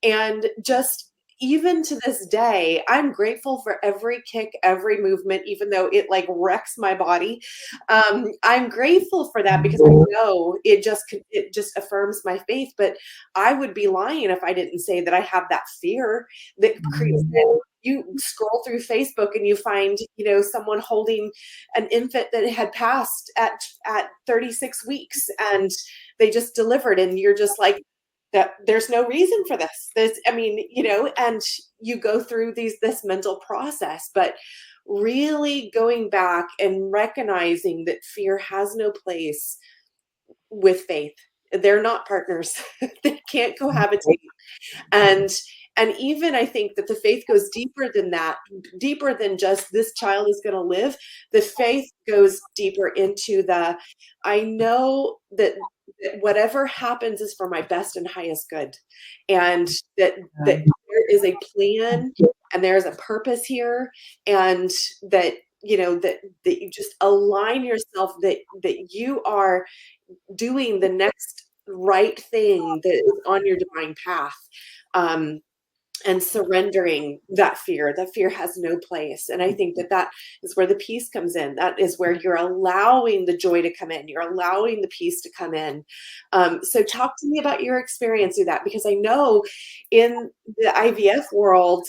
And just even to this day, I'm grateful for every kick, every movement, even though it like wrecks my body. I'm grateful for that, because I know it just affirms my faith. But I would be lying if I didn't say that I have that fear that creates that. You scroll through Facebook and you find, someone holding an infant that had passed at 36 weeks, and they just delivered, and you're just like, that there's no reason for this. And you go through this mental process, but really going back and recognizing that fear has no place with faith. They're not partners. They can't cohabitate. And even I think that the faith goes deeper than that, deeper than just this child is going to live. The faith goes deeper into I know that whatever happens is for my best and highest good. And that there is a plan and there's a purpose here. And that, that you just align yourself, that you are doing the next right thing that is on your divine path. and surrendering that fear. That fear has no place. And I think that that is where the peace comes in. That is where you're allowing the joy to come in. You're allowing the peace to come in. So talk to me about your experience with that, because I know in the IVF world,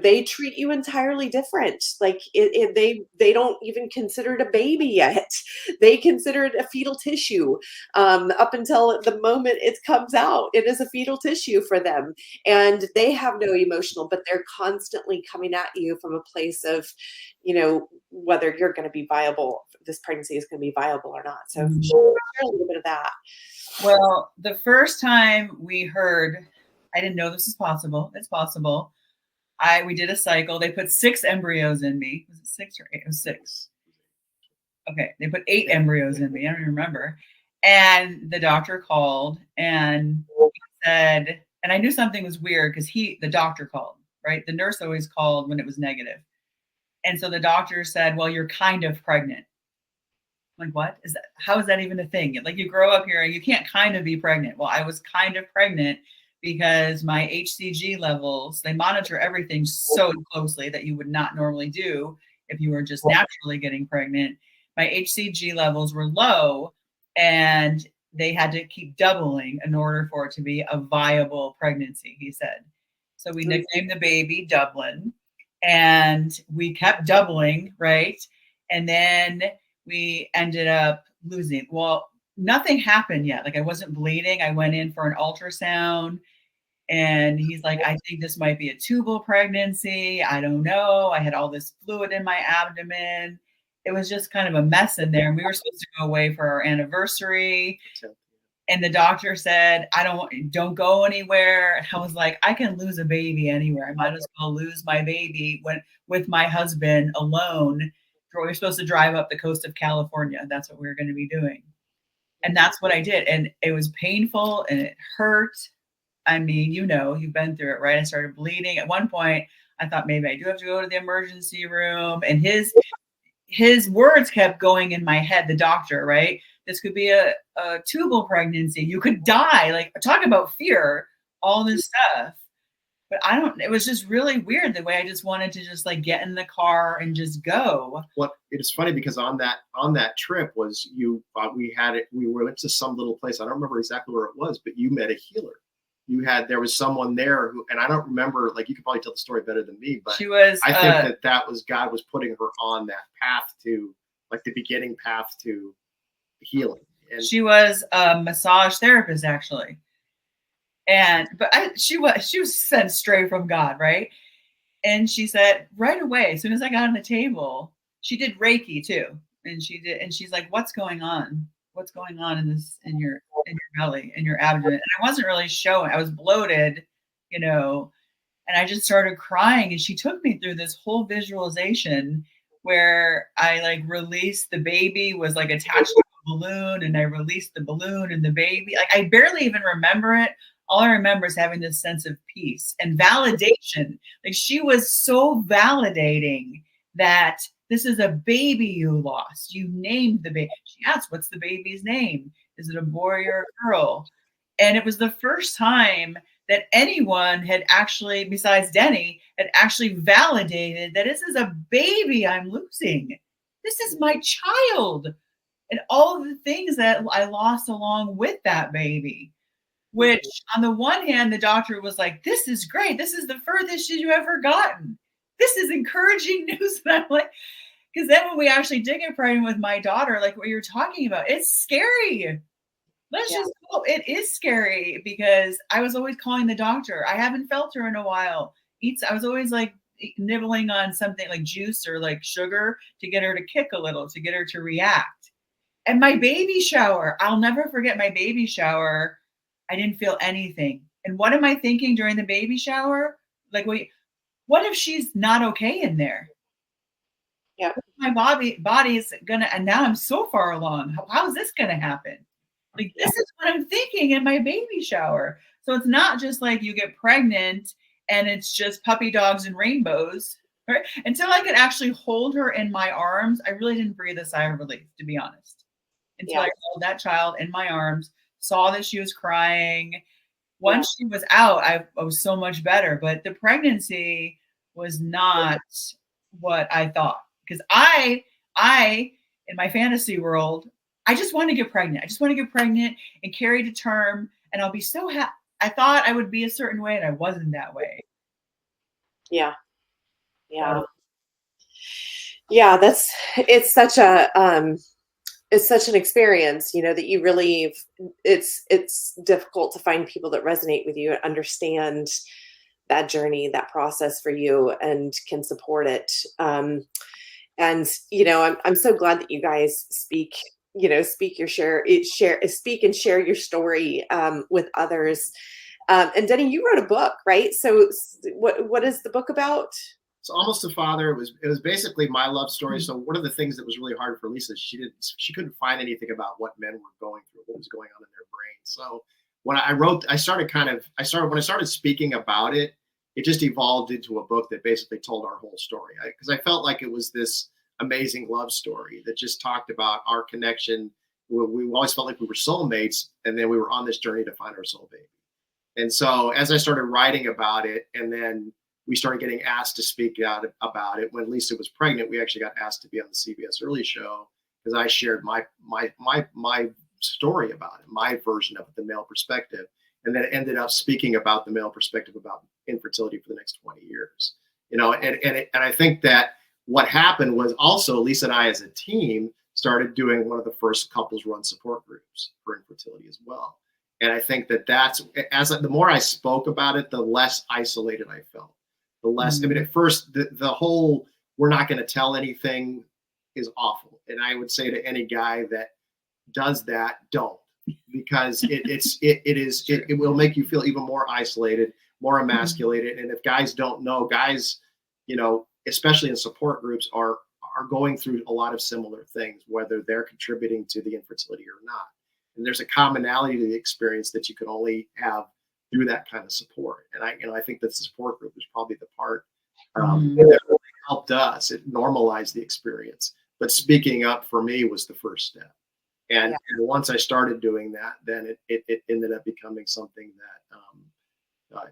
they treat you entirely different. Like they don't even consider it a baby yet. They consider it a fetal tissue. Up until the moment it comes out, it is a fetal tissue for them. And they have no emotional, but they're constantly coming at you from a place of, whether you're going to be viable, this pregnancy is going to be viable or not. So share a little bit of that. Well, the first time we heard, I didn't know this is possible. It's possible. We did a cycle. They put 6 embryos in me. Was it 6 or 8? It was 6. Okay. They put 8 embryos in me. I don't even remember. And the doctor called and he said, and I knew something was weird because the doctor called, right? The nurse always called when it was negative. And so the doctor said, well, you're kind of pregnant. I'm like, what is that? How is that even a thing? Like, you grow up here and you can't kind of be pregnant. Well, I was kind of pregnant because my HCG levels, they monitor everything so closely that you would not normally do if you were just naturally getting pregnant. My HCG levels were low and they had to keep doubling in order for it to be a viable pregnancy, he said. So we nicknamed the baby Dublin and we kept doubling, right? And then we ended up losing. Well, nothing happened yet. Like, I wasn't bleeding. I went in for an ultrasound and he's like, I think this might be a tubal pregnancy. I don't know. I had all this fluid in my abdomen. It was just kind of a mess in there. And we were supposed to go away for our anniversary. And the doctor said, don't go anywhere. And I was like, I can lose a baby anywhere. I might as well lose my baby with my husband alone. We were supposed to drive up the coast of California. That's what we were going to be doing. And that's what I did. And it was painful and it hurt. I mean, you've been through it, right? I started bleeding. At one point, I thought maybe I do have to go to the emergency room. And his words kept going in my head, the doctor, right? This could be a tubal pregnancy. You could die. Like, talk about fear, all this stuff. But it was just really weird the way I just wanted to just like get in the car and just go. Well, it's funny because on that trip was we went to some little place. I don't remember exactly where it was, but you met a healer. There was someone there who, and I don't remember, like, you could probably tell the story better than me, but I think that was God was putting her on that path to, like, the beginning path to healing. And she was a massage therapist, actually. She was sent straight from God, right? And she said right away, as soon as I got on the table, she did Reiki too. And she's like, what's going on? What's going on in your belly, in your abdomen? And I wasn't really showing. I was bloated, and I just started crying. And she took me through this whole visualization where I like released the baby was like attached to a balloon, and I released the balloon and the baby. Like, I barely even remember it. All I remember is having this sense of peace and validation. Like, she was so validating that this is a baby you lost. You named the baby. She asked, what's the baby's name? Is it a boy or a girl? And it was the first time that anyone had actually, besides Denny, had actually validated that this is a baby I'm losing. This is my child. And all of the things that I lost along with that baby. Which, on the one hand, the doctor was like, this is great. This is the furthest you ever gotten. This is encouraging news. And I'm like, because then when we actually did get pregnant with my daughter, like what you're talking about, it's scary. Let's just go. It is scary because I was always calling the doctor. I haven't felt her in a while. I was always like nibbling on something like juice or like sugar to get her to kick a little, to get her to react. And my baby shower, I'll never forget my baby shower. I didn't feel anything. And what am I thinking during the baby shower? Like, wait, what if she's not okay in there? Yeah. My body's gonna, and now I'm so far along. How is this gonna happen? Like, this is what I'm thinking in my baby shower. So it's not just like you get pregnant and it's just puppy dogs and rainbows. Right? Until I could actually hold her in my arms, I really didn't breathe a sigh of relief, to be honest. Until I held that child in my arms, saw that she was crying, once she was out, I was so much better. But the pregnancy was not what I thought, because I in my fantasy world, I just want to get pregnant. I just want to get pregnant and carry to term, and I'll be so happy. I thought I would be a certain way, and I wasn't that way. Yeah. Yeah, it's such an experience, that you really, it's difficult to find people that resonate with you and understand that journey, that process for you, and can support it. And I'm so glad that you guys speak and share your story with others. And Denny, you wrote a book, right? So what is the book about? So Almost a Father, it was basically my love story. So one of the things that was really hard for Lisa, she couldn't find anything about what men were going through, what was going on in their brain. So when I started speaking about it, it just evolved into a book that basically told our whole story. Because I felt like it was this amazing love story that just talked about our connection. We always felt like we were soulmates, and then we were on this journey to find our soul baby. And so as I started writing about it, and then we started getting asked to speak out about it. When Lisa was pregnant, we actually got asked to be on the CBS Early Show because I shared my story about it, my version of it, the male perspective, and then ended up speaking about the male perspective about infertility for the next 20 years. And I think that what happened was also Lisa and I as a team started doing one of the first couples run support groups for infertility as well. And I think the more I spoke about it, the less isolated I felt. The less, I mean, at first, the whole we're not going to tell anything is awful. And I would say to any guy that does that, don't, because it will make you feel even more isolated, more emasculated. And if guys don't know, guys, especially in support groups, are going through a lot of similar things, whether they're contributing to the infertility or not. And there's a commonality to the experience that you can only have through that kind of support. And I think that the support group is probably the part that really helped us. It normalized the experience. But speaking up for me was the first step. And once I started doing that, then it ended up becoming something that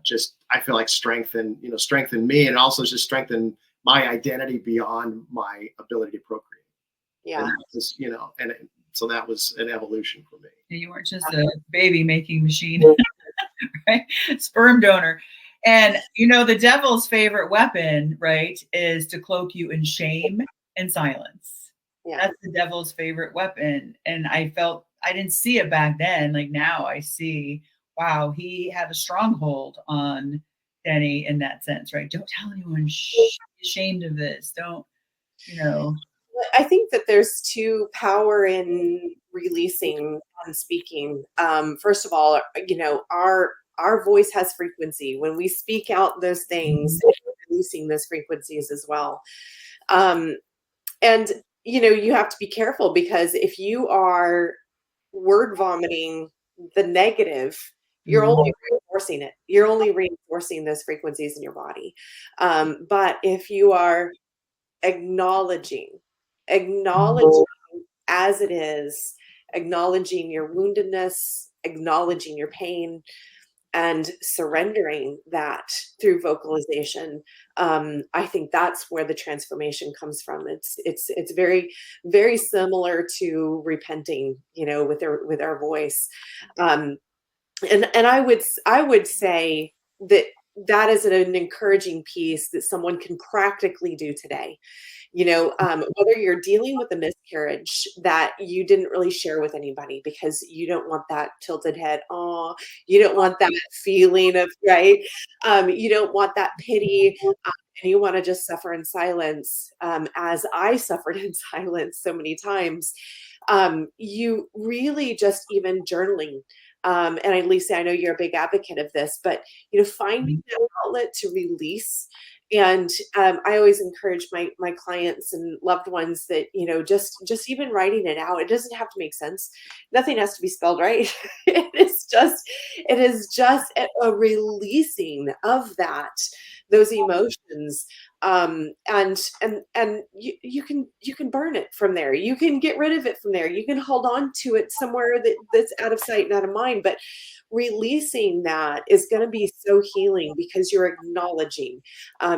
just, I feel like strengthened me, and also just strengthened my identity beyond my ability to procreate. Yeah. So that was an evolution for me. You weren't just a baby making machine. Right? Sperm donor. And the devil's favorite weapon, right, is to cloak you in shame and silence. Yeah. That's the devil's favorite weapon. And I didn't see it back then. Like now I see, wow, he had a stronghold on Denny in that sense, right? Don't tell anyone, be ashamed of this. Don't, I think that there's power in releasing and speaking. First of all, our voice has frequency. When we speak out those things, we're releasing those frequencies as well. And you have to be careful, because if you are word vomiting the negative, you're only reinforcing it. You're only reinforcing those frequencies in your body. But if you are acknowledging as it is, acknowledging your woundedness, acknowledging your pain, and surrendering that through vocalization, I think that's where the transformation comes from. It's very, very similar to repenting, with our voice, and I would say that is an encouraging piece that someone can practically do today. Whether you're dealing with a miscarriage that you didn't really share with anybody because you don't want that tilted head. Oh, you don't want that feeling of, right. You don't want that pity. And you want to just suffer in silence, as I suffered in silence so many times. You really just even journaling. And Lisa, I know you're a big advocate of this, but finding that outlet to release. And I always encourage my clients and loved ones that just even writing it out. It doesn't have to make sense. Nothing has to be spelled right. It is just a releasing of that those emotions. And you can burn it from there. You can get rid of it from there. You can hold on to it somewhere that's out of sight and out of mind. But releasing that is going to be so healing, because you're acknowledging.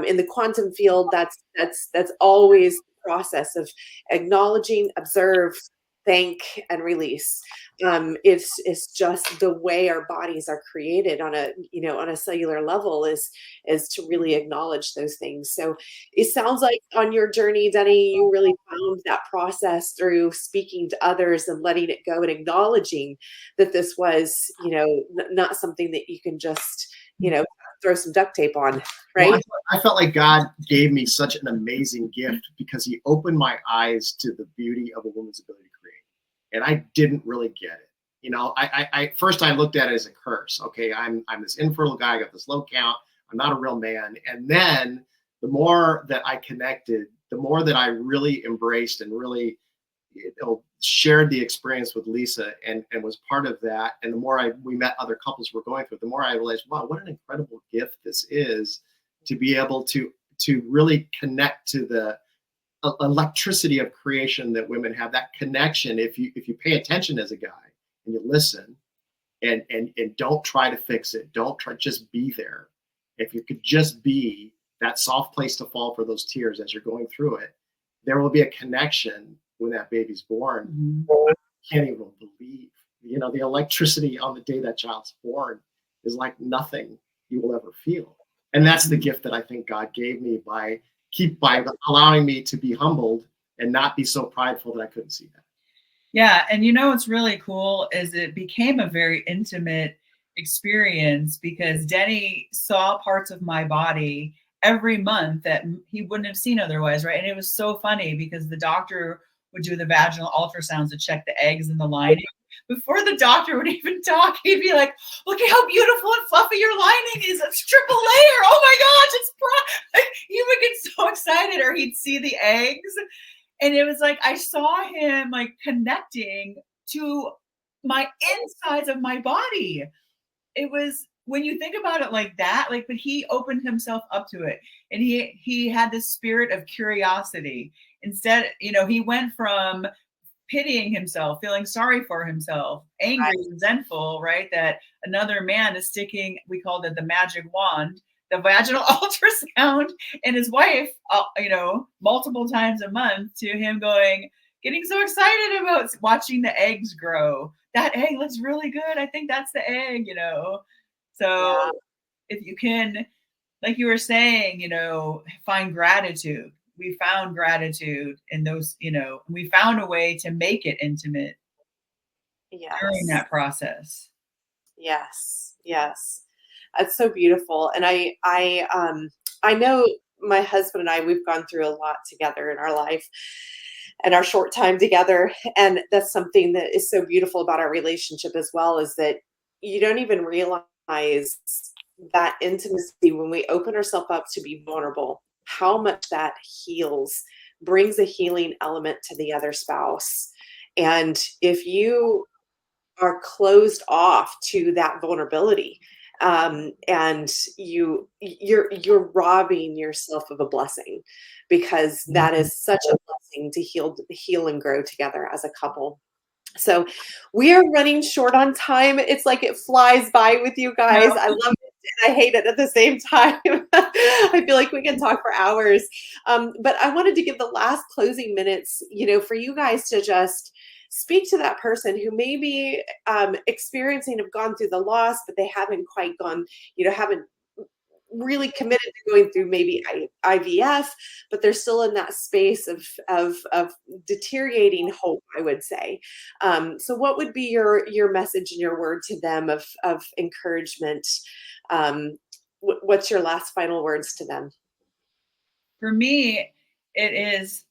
In the quantum field, that's always the process of acknowledging, observe, thank, and release. It's just the way our bodies are created on a cellular level is to really acknowledge those things. So it sounds like on your journey, Denny, you really found that process through speaking to others and letting it go and acknowledging that this was, not something that you can just, throw some duct tape on, right? Well, I felt like God gave me such an amazing gift, because he opened my eyes to the beauty of a woman's ability to create. And I didn't really get it. I first I looked at it as a curse. Okay, I'm this infertile guy, I got this low count, I'm not a real man. And then the more that I connected, the more that I really embraced and really shared the experience with Lisa and was part of that. And the more we met other couples who were going through it, the more I realized, wow, what an incredible gift this is, to be able to really connect to the electricity of creation that women have, that connection. If you pay attention as a guy and you listen and don't try to fix it, don't try, just be there. If you could just be that soft place to fall for those tears as you're going through it, there will be a connection when that baby's born. Mm-hmm. Can't even believe, the electricity on the day that child's born is like nothing you will ever feel. And that's the gift that I think God gave me by allowing me to be humbled and not be so prideful that I couldn't see that. Yeah. And what's really cool is it became a very intimate experience, because Denny saw parts of my body every month that he wouldn't have seen otherwise, right? And it was so funny, because the doctor would do the vaginal ultrasounds to check the eggs in the lining. Before the doctor would even talk, he'd be like, look at how beautiful and fluffy your lining is. It's triple layer. Oh my gosh, he would get so excited. Or he'd see the eggs. And it was like, I saw him like connecting to my insides of my body. It was, when you think about it like that, but he opened himself up to it. And he had this spirit of curiosity. Instead, he went from pitying himself, feeling sorry for himself, angry, right, resentful, right? That another man is sticking, we called it the magic wand, the vaginal ultrasound, and his wife, multiple times a month, to him getting so excited about watching the eggs grow. That egg looks really good. I think that's the egg, So yeah. If you can, like you were saying, find gratitude. We found gratitude in those, we found a way to make it intimate during that process. Yes. That's so beautiful. And I know my husband and I, we've gone through a lot together in our life and our short time together. And that's something that is so beautiful about our relationship as well, is that you don't even realize that intimacy when we open ourselves up to be vulnerable, how much that heals, brings a healing element to the other spouse. And if you are closed off to that vulnerability, and you're robbing yourself of a blessing, because that is such a blessing to heal and grow together as a couple. So we are running short on time. It's like it flies by with you guys. I love it and I hate it at the same time. I feel like we can talk for hours. But I wanted to give the last closing minutes, for you guys to just speak to that person who may be experiencing, have gone through the loss, but they haven't quite gone, haven't really committed to going through maybe IVF, but they're still in that space of deteriorating hope, I would say. So what would be your message and your word to them of encouragement? What's your last final words to them? For me, it is,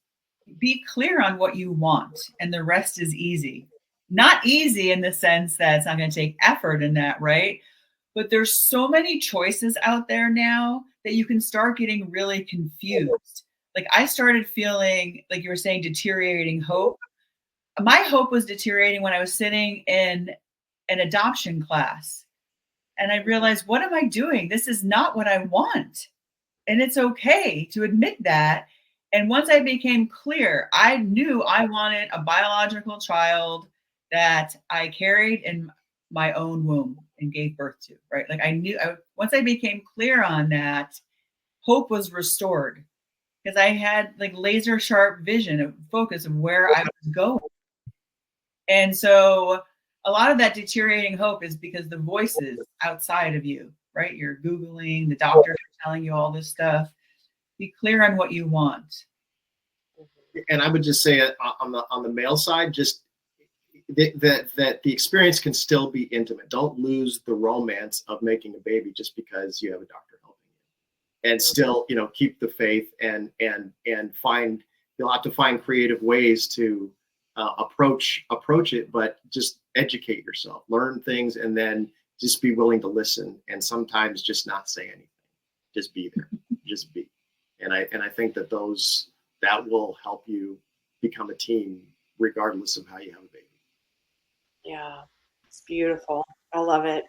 be clear on what you want, and the rest is easy. Not easy in the sense that it's not going to take effort in that, right? But there's so many choices out there now that you can start getting really confused. Like I started feeling, like you were saying, deteriorating hope. My hope was deteriorating when I was sitting in an adoption class. And I realized, what am I doing? This is not what I want. and it's okay to admit that. And once I became clear, I knew I wanted a biological child that I carried in my own womb and gave birth to, right? Like I knew, once I became clear on that, hope was restored because I had like laser sharp vision of focus of where I was going. And so a lot of that deteriorating hope is because the voices outside of you, right? You're Googling, the doctors are telling you all this stuff. Be clear on what you want. And I would just say on the male side, just that the experience can still be intimate. Don't lose the romance of making a baby just because you have a doctor helping you. And still, keep the faith and find, you'll have to find creative ways to approach it, but just educate yourself, learn things, and then just be willing to listen. And sometimes just not say anything, just be there, just be. And I think that that will help you become a team regardless of how you have a baby. Yeah, it's beautiful. I love it.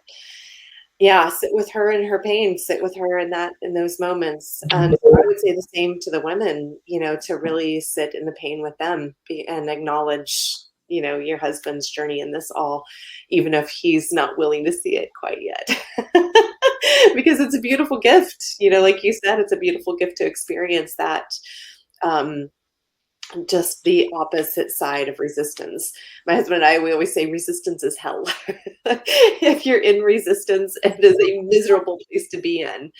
Yeah, sit with her in her pain, sit with her in those moments. And I would say the same to the women, to really sit in the pain with them and acknowledge, your husband's journey in this all, even if he's not willing to see it quite yet. Because it's a beautiful gift, like you said, it's a beautiful gift to experience that. Just the opposite side of resistance. My husband and I, we always say resistance is hell. If you're in resistance, it is a miserable place to be in.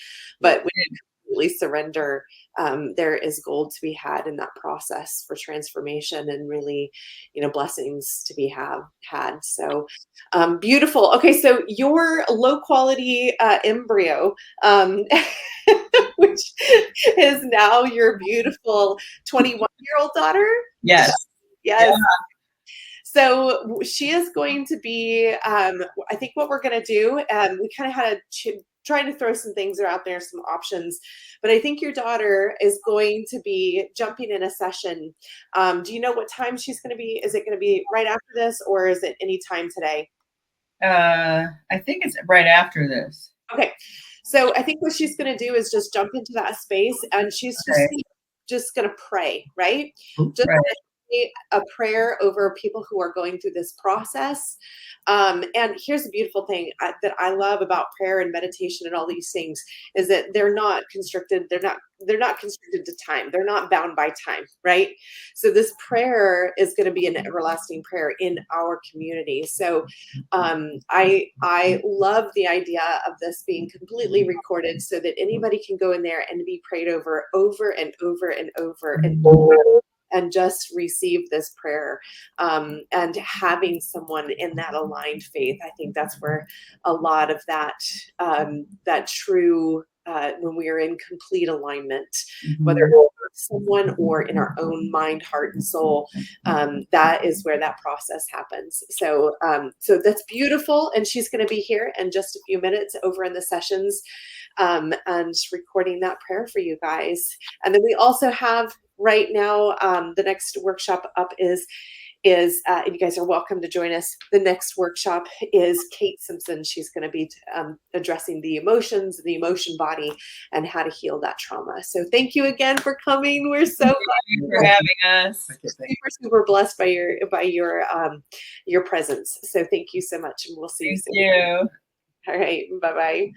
But when you completely surrender, there is gold to be had in that process for transformation and really, blessings to be had. So beautiful. Okay, so your low quality embryo, which is now your beautiful 21-year-old daughter. Yes. Yes. Yeah. So she is going to be, I think what we're going to do, we kind of had trying to throw some things out there, some options, but I think your daughter is going to be jumping in a session. Do you know what time she's going to be? Is it going to be right after this, or is it any time today? I think it's right after this. Okay. So I think what she's going to do is just jump into that space, and she's just going to pray, right? Just a prayer over people who are going through this process. And here's the beautiful thing that I love about prayer and meditation and all these things is that they're not constricted. They're not constricted to time. They're not bound by time, right? So this prayer is going to be an everlasting prayer in our community. So I love the idea of this being completely recorded so that anybody can go in there and be prayed over and over and over and over. And just receive this prayer, and having someone in that aligned faith. I think that's where a lot of that true, when we are in complete alignment, whether it's someone or in our own mind, heart, and soul, that is where that process happens. So that's beautiful. And she's going to be here in just a few minutes over in the sessions, and recording that prayer for you guys. And then we also have right now, the next workshop up is and you guys are welcome to join us. The next workshop is Kate Simpson. She's going to be addressing the emotions, the emotion body, and how to heal that trauma. So thank you again for coming. We're so glad for having us. Super blessed by your presence. So thank you so much, and we'll see you soon. Thank you. All right. Bye-bye.